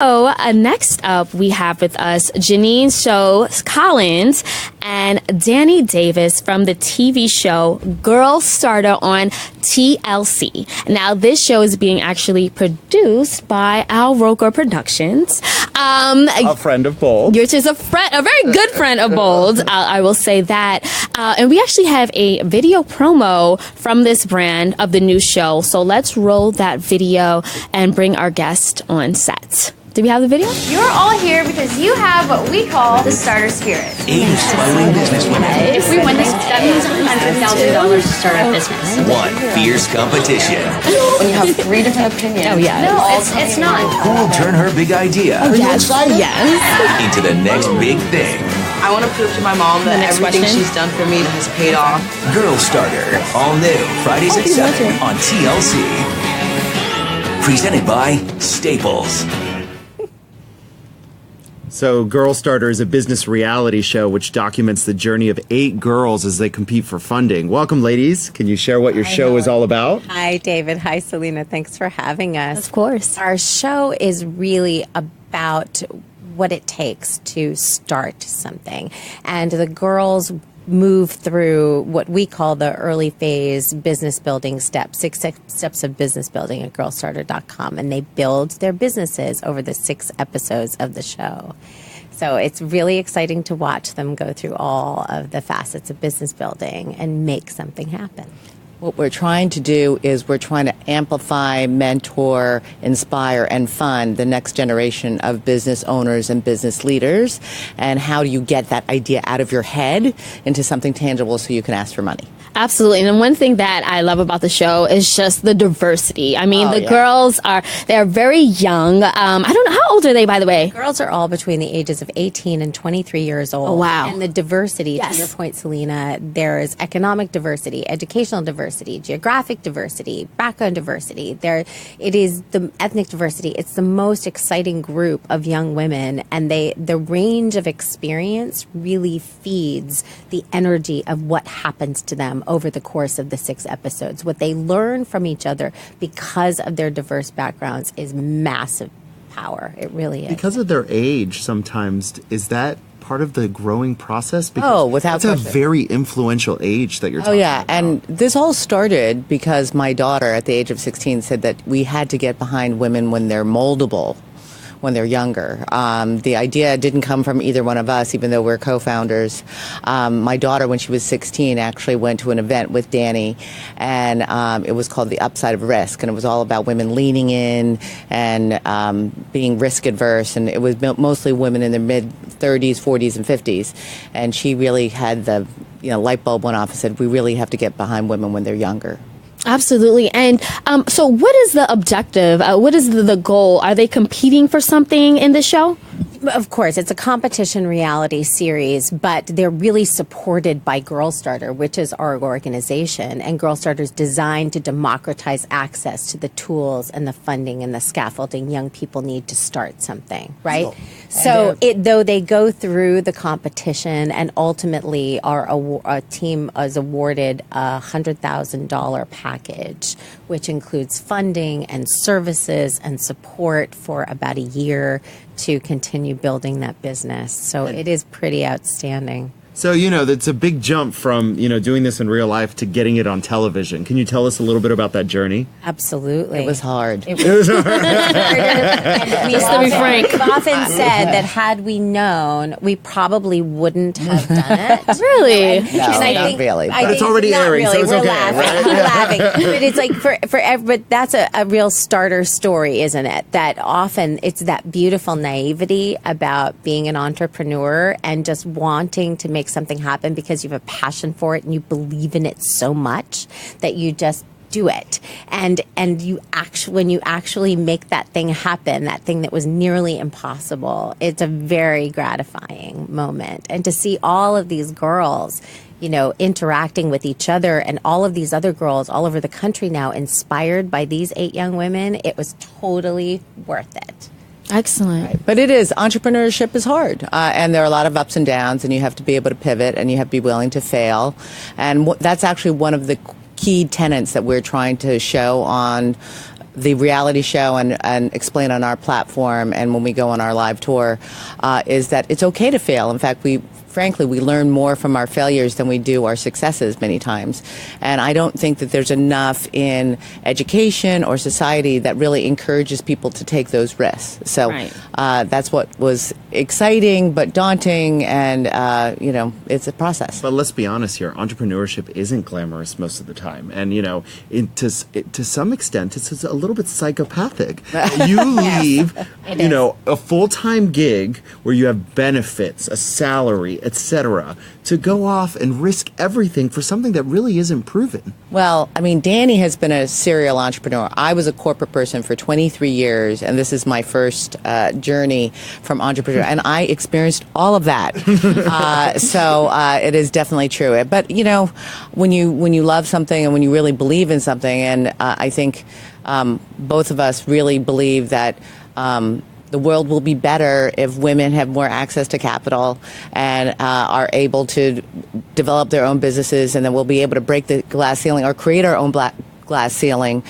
So next up, we have with us Jeannine Shao Collins and Danny Davis from the TV show Girl Starter on TLC. Now, this show is being actually produced by Al Roker Productions. A friend of Bold. Which is a very good friend of Bold. I will say that. And we actually have a video promo from this brand of the new show. So let's roll that video and bring our guest on set. Do we have the video? You're all here because you have what we call the starter spirit. Aspiring businesswomen. If we win this, that means $100,000 to start a business. One fierce competition. When you have three different opinions. Oh, yeah. No, it's not. Who will turn her big idea Yes. into the next big thing? I want to prove to my mom that everything she's done for me has paid off. Girl Starter. All new. Fridays at 7 on TLC. Presented by Staples. So Girl Starter is a business reality show which documents the journey of 8 girls as they compete for funding. Welcome, ladies. Can you share what your show is all about? Hi, David. Hi, Selena. Thanks for having us. Of course. Our show is really about what it takes to start something. And the girls move through what we call the early phase business building steps, 6 steps of business building at girlstarter.com. And they build their businesses over the 6 episodes of the show. So it's really exciting to watch them go through all of the facets of business building and make something happen. What we're trying to do is we're trying to amplify, mentor, inspire, and fund the next generation of business owners and business leaders. And how do you get that idea out of your head into something tangible so you can ask for money? Absolutely. And one thing that I love about the show is just the diversity. I mean, girls they're very young. I don't know. How old are they, by the way? Girls are all between the ages of 18 and 23 years old. Oh, wow. And the diversity, Yes. to your point, Selena, there is economic diversity, educational diversity, geographic diversity, background diversity. It is the ethnic diversity. It's the most exciting group of young women, and the range of experience really feeds the energy of what happens to them over the course of the 6 episodes. What they learn from each other because of their diverse backgrounds is massive power. It really is. Because of their age, sometimes, is that part of the growing process? Because without that's question. a very influential age that you're talking about. And this all started because my daughter at the age of 16 said that we had to get behind women when they're moldable, when they're younger. The idea didn't come from either one of us, even though we're co-founders. My daughter, when she was 16, actually went to an event with Danny, and it was called The Upside of Risk, and it was all about women leaning in and being risk adverse, and it was mostly women in their mid-30s, 40s, and 50s. And she really had the light bulb went off and said, we really have to get behind women when they're younger. Absolutely. And so what is the objective? What is the goal? Are they competing for something in the show? Of course, it's a competition reality series, but they're really supported by Girl Starter, which is our organization. And Girl Starter is designed to democratize access to the tools and the funding and the scaffolding young people need to start something, right? So though they go through the competition, and ultimately our team is awarded a $100,000 package, which includes funding and services and support for about a year to continue building that business. So it is pretty outstanding. So, that's a big jump from, doing this in real life to getting it on television. Can you tell us a little bit about that journey? Absolutely. It was hard. It was hard. Just to be frank. We've often said that had we known, we probably wouldn't have done it. Really? Not really. But it's already airing, so it's We're okay, laughing. right? We're laughing. But it's like but that's a real starter story, isn't it? That often it's that beautiful naivety about being an entrepreneur and just wanting to make something happen because you have a passion for it and you believe in it so much that you just do it. And when you actually make that thing happen, that thing that was nearly impossible, it's a very gratifying moment. And to see all of these girls, interacting with each other, and all of these other girls all over the country now inspired by these 8 young women, it was totally worth it. Excellent. Right. But it is. Entrepreneurship is hard. And there are a lot of ups and downs, and you have to be able to pivot, and you have to be willing to fail. And that's actually one of the key tenets that we're trying to show on the reality show and explain on our platform and when we go on our live tour is that it's okay to fail. In fact, frankly, we learn more from our failures than we do our successes many times. And I don't think that there's enough in education or society that really encourages people to take those risks. So that's what was exciting but daunting, and, it's a process. But let's be honest here, entrepreneurship isn't glamorous most of the time. And, to some extent, it's a little bit psychopathic. You leave, a full-time gig where you have benefits, a salary, etc., to go off and risk everything for something that really isn't proven. Well, I mean, Danny has been a serial entrepreneur. I was a corporate person for 23 years, and this is my first journey from entrepreneur, and I experienced all of that. So it is definitely true. But when you love something and when you really believe in something, and I think both of us really believe that. The world will be better if women have more access to capital and are able to develop their own businesses, and then we'll be able to break the glass ceiling or create our own glass ceiling.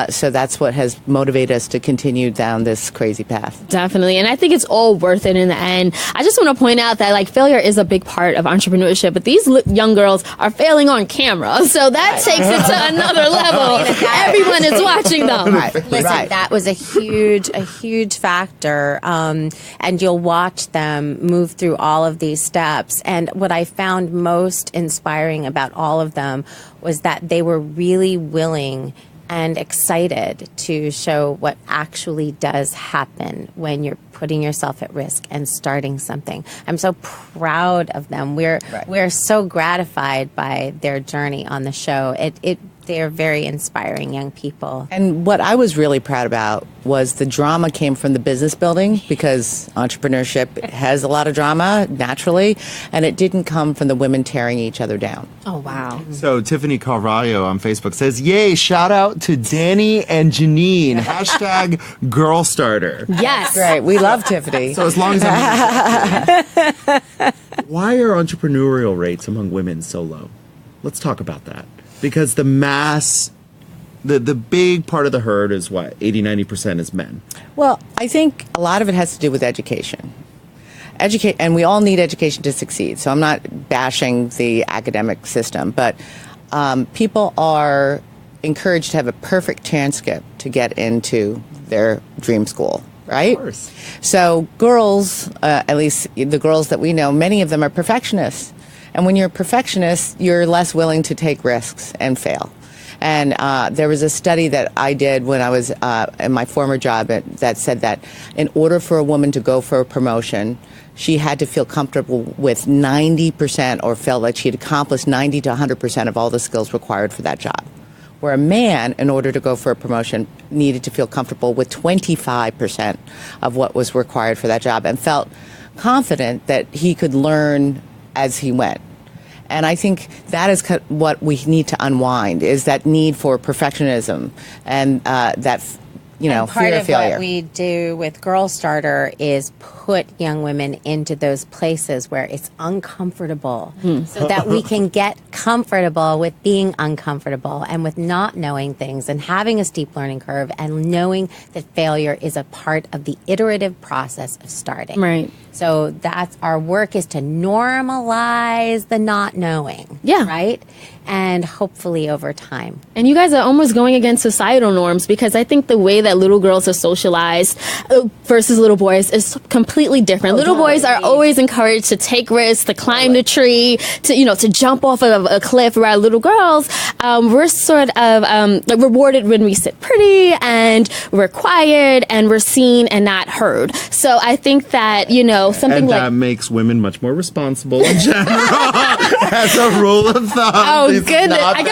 So that's what has motivated us to continue down this crazy path. Definitely. And I think it's all worth it in the end. I just want to point out that failure is a big part of entrepreneurship, but these young girls are failing on camera. So that takes it to another level. Everyone is watching them. Listen, that was a huge factor. And you'll watch them move through all of these steps. And what I found most inspiring about all of them was that they were really willing and excited to show what actually does happen when you're putting yourself at risk and starting something. I'm so proud of them. We're so gratified by their journey on the show. They're very inspiring young people. And what I was really proud about was the drama came from the business building, because entrepreneurship has a lot of drama naturally, and it didn't come from the women tearing each other down. Oh, wow. So Tiffany Carvalho on Facebook says, yay, shout out to Danny and Jeannine, hashtag girl starter. Yes. Right. We love Tiffany. So as long as why are entrepreneurial rates among women so low? Let's talk about that. Because the big part of the herd is what? 80-90% is men. Well, I think a lot of it has to do with education. And we all need education to succeed. So I'm not bashing the academic system, but people are encouraged to have a perfect transcript to get into their dream school. Right? Of course. So girls, at least the girls that we know, many of them are perfectionists. And when you're a perfectionist, you're less willing to take risks and fail. And there was a study that I did when I was in my former job that said that in order for a woman to go for a promotion, she had to feel comfortable with 90% or felt like she had accomplished 90 to 100% of all the skills required for that job. Where a man, in order to go for a promotion, needed to feel comfortable with 25% of what was required for that job and felt confident that he could learn as he went. And I think that is what we need to unwind, is that need for perfectionism and that fear of failure. Part of what we do with Girl Starter is put young women into those places where it's uncomfortable so that we can get comfortable with being uncomfortable and with not knowing things and having a steep learning curve and knowing that failure is a part of the iterative process of starting. Right. So that's our work, is to normalize the not knowing. Yeah. Right? And hopefully over time. And you guys are almost going against societal norms, because I think the way that little girls are socialized versus little boys is completely different. Little boys are always encouraged to take risks, to climb the tree, to jump off of a cliff. Where little girls, we're sort of rewarded when we sit pretty and we're quiet and we're seen and not heard. So I think that, something and like that makes women much more responsible in general. As a rule of thumb. Oh goodness! I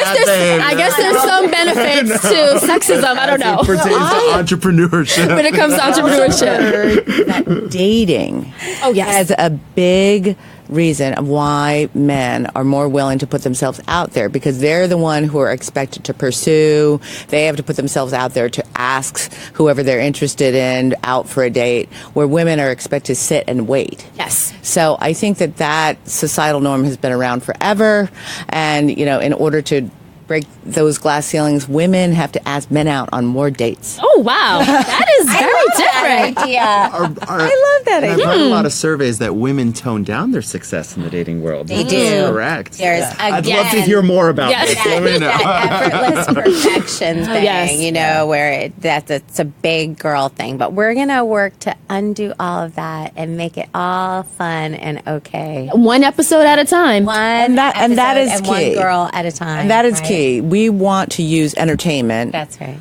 guess there's some benefits to sexism. I don't know. It pertains to entrepreneurship. When it comes to entrepreneurship, that dating has a big reason of why men are more willing to put themselves out there, because they're the one who are expected to pursue. They have to put themselves out there to ask whoever they're interested in out for a date, where women are expected to sit and wait. yes. So I think that societal norm has been around forever, and in order to break those glass ceilings. Women have to ask men out on more dates. Oh, wow. That is very different. Idea. I love that And idea. I've heard a lot of surveys that women tone down their success in the dating world. They This is do. correct. There's I'd love to again, hear more about Yes. this. Let me know. that effortless perfection thing, Yes. you know, where it's a big girl thing. But we're going to work to undo all of that and make it all fun and okay. One episode at a time. One that is and key. one girl at a time. And that is right? key. We want to use entertainment. That's right.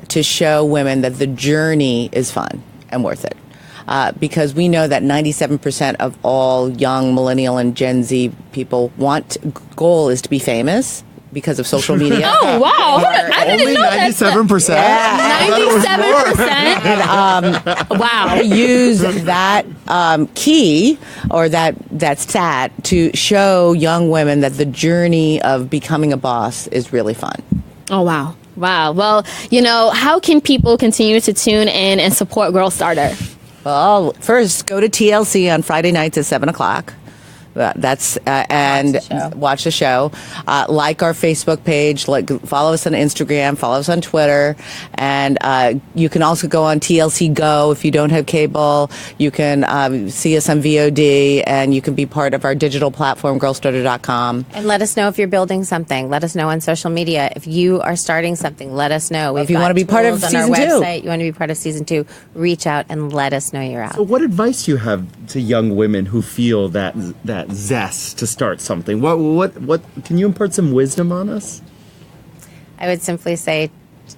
To show women that the journey is fun and worth it. Because we know that 97% of all young millennial and Gen Z people goal is to be famous because of social media. Oh, wow. I didn't Only know that. 97%? And 97%. Wow. use that key or that stat to show young women that the journey of becoming a boss is really fun. Oh, wow. Wow. Well, how can people continue to tune in and support Girl Starter? Well, first, go to TLC on Friday nights at 7 o'clock. And watch the show. Like our Facebook page, follow us on Instagram, follow us on Twitter, and you can also go on TLC Go if you don't have cable. You can see us on VOD, and you can be part of our digital platform, girlstarter.com. And let us know if you're building something. Let us know on social media. If you are starting something, let us know. If you want to be part of season 2. You want to be part of season 2, reach out and let us know you're out. So what advice do you have to young women who feel that zest to start something? What can you impart some wisdom on us? I would simply say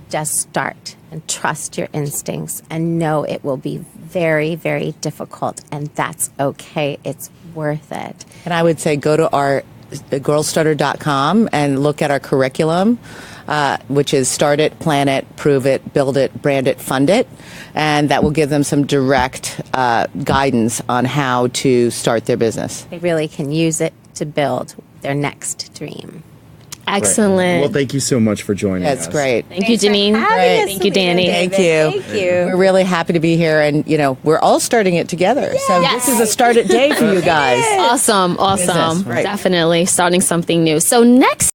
just start and trust your instincts and know it will be very, very difficult, and that's okay. It's worth it. And I would say go to our girlstarter.com and look at our curriculum, which is Start It, Plan It, Prove It, Build It, Brand It, Fund It. And that will give them some direct guidance on how to start their business. They really can use it to build their next dream. Excellent. Well, thank you so much for joining us. That's great. Thank you, Jeannine. Having us, Thank you, Danny. Thank you. Thank you. We're really happy to be here, and we're all starting it together. So Yes. this is a start it day for you guys. Awesome. Business, right. Definitely starting something new. So next